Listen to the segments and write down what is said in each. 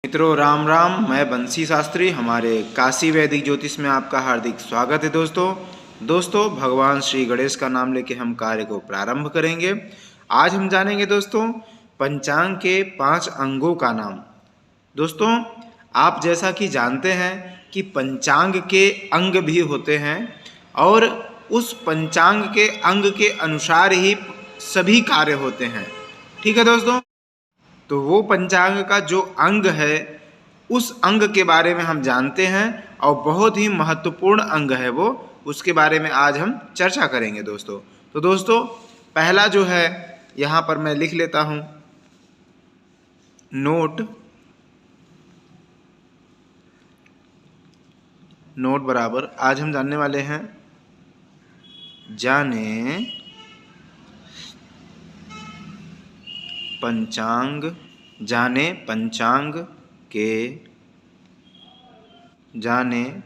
मित्रों राम राम। मैं बंसी शास्त्री, हमारे काशी वैदिक ज्योतिष में आपका हार्दिक स्वागत है। दोस्तों भगवान श्री गणेश का नाम लेके हम कार्य को प्रारंभ करेंगे। आज हम जानेंगे दोस्तों पंचांग के 5 अंगों का नाम। दोस्तों आप जैसा कि जानते हैं कि पंचांग के अंग भी होते हैं और उस पंचांग के अंग के अनुसार ही सभी कार्य होते हैं। ठीक है दोस्तों, तो वो पंचांग का जो अंग है उस अंग के बारे में हम जानते हैं और बहुत ही महत्वपूर्ण अंग है वो, उसके बारे में आज हम चर्चा करेंगे दोस्तों। तो दोस्तों पहला जो है यहाँ पर मैं लिख लेता हूँ नोट बराबर। आज हम जानने वाले हैं जाने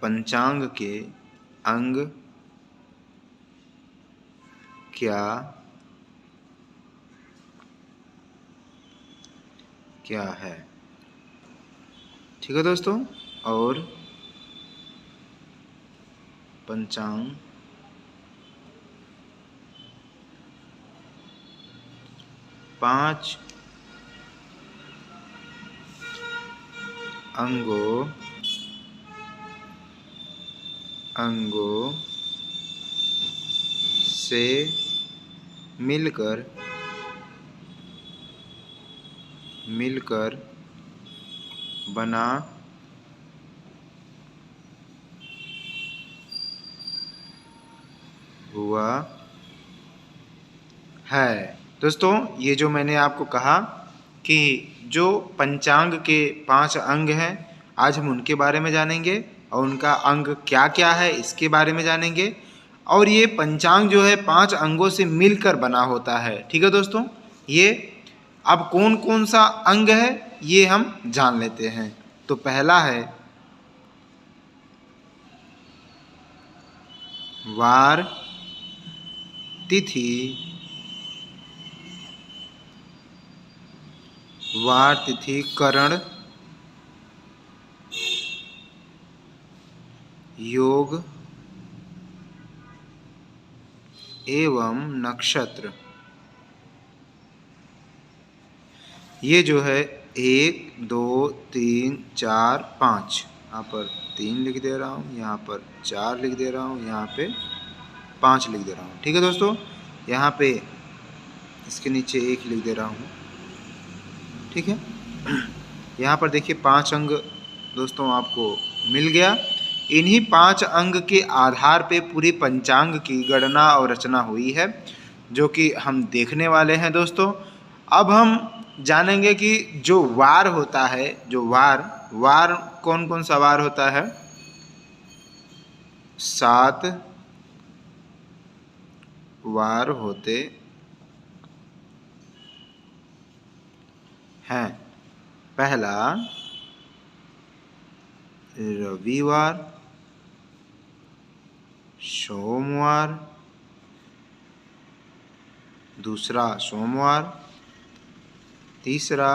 पंचांग के अंग क्या क्या है। ठीक है दोस्तों, और पंचांग पांच अंगों से मिलकर बना हुआ है। दोस्तों ये जो मैंने आपको कहा कि जो पंचांग के 5 अंग हैं, आज हम उनके बारे में जानेंगे और उनका अंग क्या क्या है इसके बारे में जानेंगे। और ये पंचांग जो है 5 अंगों से मिलकर बना होता है। ठीक है दोस्तों, ये अब कौन कौन सा अंग है ये हम जान लेते हैं। तो पहला है वार, तिथि, करण, योग एवं नक्षत्र। ये जो है 1 2 3 4 5, यहाँ पर 3 लिख दे रहा हूँ, यहाँ पर 4 लिख दे रहा हूँ, यहाँ पे 5 लिख दे रहा हूँ। ठीक है दोस्तों, यहाँ पे इसके नीचे 1 लिख दे रहा हूँ। ठीक है, यहाँ पर देखिए 5 अंग दोस्तों आपको मिल गया। इन्हीं 5 अंग के आधार पे पूरी पंचांग की गणना और रचना हुई है, जो कि हम देखने वाले हैं दोस्तों। अब हम जानेंगे कि जो वार होता है, जो वार कौन कौन सा वार होता है। 7 वार होते हैं। पहला रविवार, सोमवार, दूसरा सोमवार, तीसरा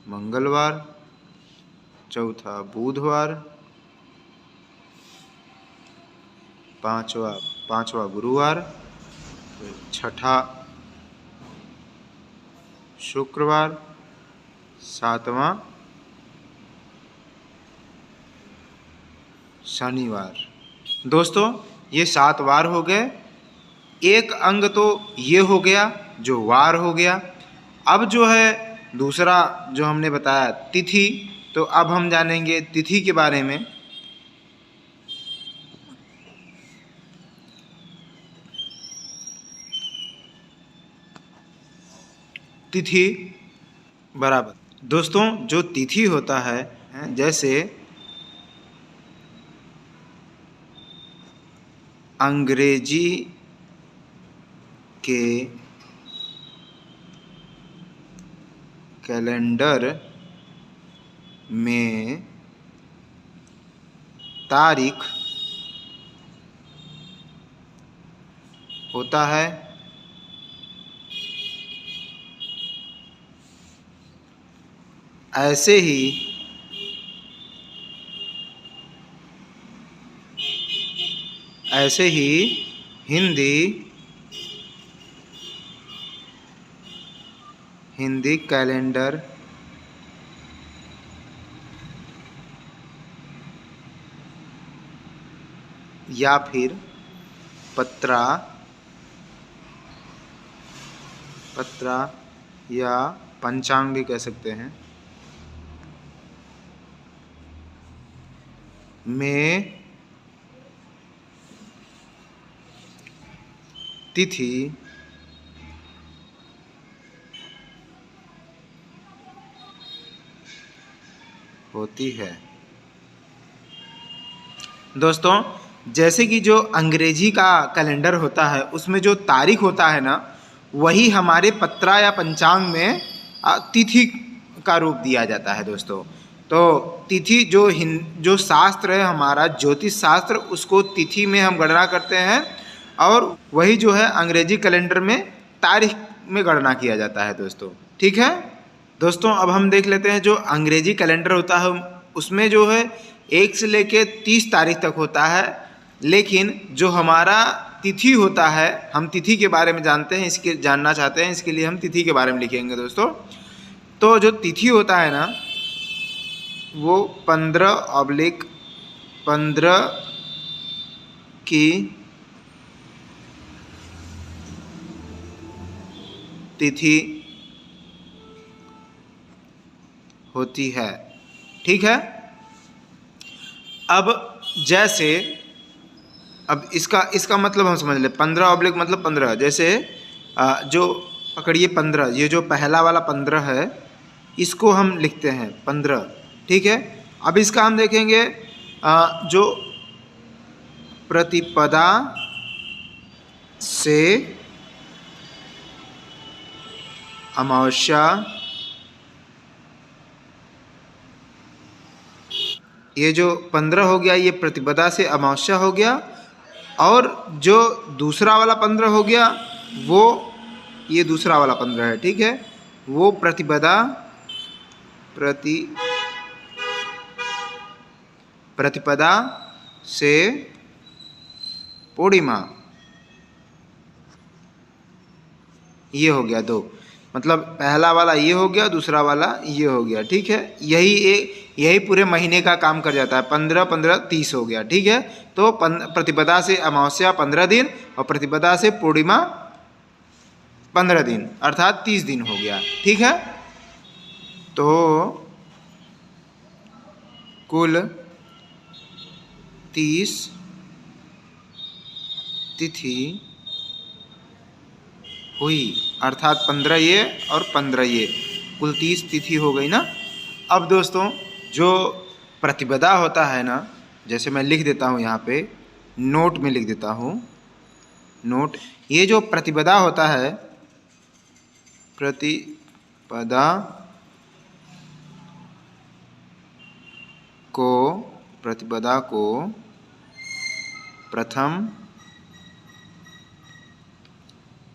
मंगलवार, चौथा बुधवार, पांचवा गुरुवार, छठा शुक्रवार, 7वां शनिवार। दोस्तों ये 7 वार हो गए। एक अंग तो ये हो गया जो वार हो गया। अब जो है दूसरा जो हमने बताया तिथि, तो अब हम जानेंगे तिथि के बारे में। तिथि बराबर दोस्तों जो तिथि होता है, जैसे अंग्रेजी के कैलेंडर में तारीख होता है ऐसे ही हिंदी कैलेंडर या फिर पत्रा या पंचांग भी कह सकते हैं में तिथि होती है। दोस्तों, जैसे कि जो अंग्रेजी का कैलेंडर होता है उसमें जो तारीख होता है ना, वही हमारे पत्रा या पंचांग में तिथि का रूप दिया जाता है दोस्तों। तो तिथि जो शास्त्र है हमारा ज्योतिष शास्त्र, उसको तिथि में हम गणना करते हैं और वही जो है अंग्रेजी कैलेंडर में तारीख में गणना किया जाता है दोस्तों। ठीक है दोस्तों, अब हम देख लेते हैं जो अंग्रेजी कैलेंडर होता है उसमें जो है 1 से लेकर 30 तारीख तक होता है, लेकिन जो हमारा तिथि होता है, हम तिथि के बारे में जानना चाहते हैं, इसके लिए हम तिथि के बारे में लिखेंगे दोस्तों। तो जो तिथि होता है ना, वो 15/15 की तिथि होती है। ठीक है, अब जैसे इसका मतलब हम समझ ले, 15 मतलब 15, जैसे जो पकड़िए 15, ये जो पहला वाला 15 है इसको हम लिखते हैं 15। ठीक है, अब इसका हम देखेंगे जो प्रतिपदा से अमावस्या, ये जो 15 हो गया ये प्रतिपदा से अमावस्या हो गया, और जो दूसरा वाला 15 हो गया वो ये दूसरा वाला 15 है। ठीक है, वो प्रतिपदा से पूर्णिमा, ये हो गया 2, मतलब पहला वाला ये हो गया, दूसरा वाला ये हो गया। ठीक है, यही पूरे महीने का काम कर जाता है। 15 30 हो गया। ठीक है, तो प्रतिपदा से अमावस्या 15 दिन और प्रतिपदा से पूर्णिमा 15 दिन, अर्थात 30 दिन हो गया। ठीक है, तो कुल 30 तिथि हुई, अर्थात 15 ये और 15 ये, कुल 30 तिथि हो गई ना। अब दोस्तों, जो प्रतिपदा होता है ना, जैसे मैं लिख देता हूँ यहाँ पे, नोट में लिख देता हूँ, नोट, ये जो प्रतिपदा होता है, प्रतिपदा को प्रथम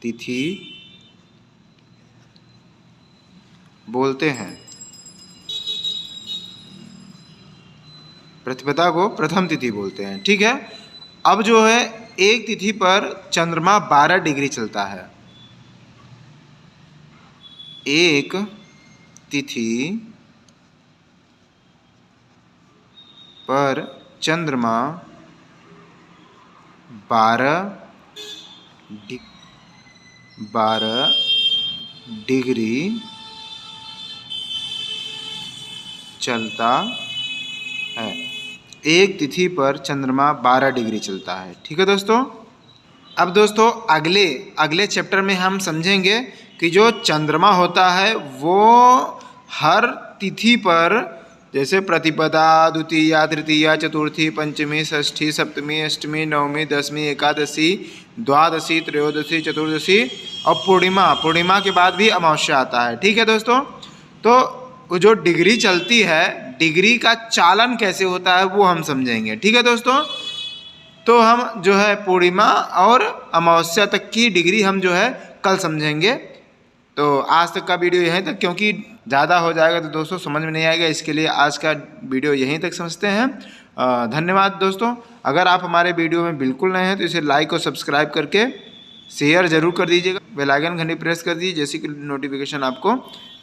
तिथि बोलते हैं। प्रतिपदा को प्रथम तिथि बोलते हैं। ठीक है, अब जो है एक तिथि पर चंद्रमा 12 डिग्री चलता है। एक तिथि पर चंद्रमा 12 डिग्री चलता है। एक तिथि पर चंद्रमा 12 डिग्री चलता है। ठीक है दोस्तों, अब दोस्तों अगले चैप्टर में हम समझेंगे कि जो चंद्रमा होता है वो हर तिथि पर, जैसे प्रतिपदा, द्वितीया, तृतीया, चतुर्थी, पंचमी, षष्ठी, सप्तमी, अष्टमी, नवमी, दसवीं, एकादशी, द्वादशी, त्रयोदशी, चतुर्दशी और पूर्णिमा के बाद भी अमावस्या आता है। ठीक है दोस्तों, तो जो डिग्री चलती है, डिग्री का चालन कैसे होता है वो हम समझेंगे। ठीक है दोस्तों, तो हम जो है पूर्णिमा और अमावस्या तक की डिग्री हम जो है कल समझेंगे। तो आज तक का वीडियो यहीं तक, क्योंकि ज़्यादा हो जाएगा तो दोस्तों समझ में नहीं आएगा। इसके लिए आज का वीडियो यहीं तक समझते हैं। धन्यवाद दोस्तों। अगर आप हमारे वीडियो में बिल्कुल नए हैं तो इसे लाइक और सब्सक्राइब करके शेयर जरूर कर दीजिएगा, बेल आइकन घंटी प्रेस कर दीजिए जैसे कि नोटिफिकेशन आपको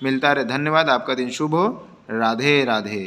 मिलता रहे। धन्यवाद। आपका दिन शुभ हो। राधे राधे।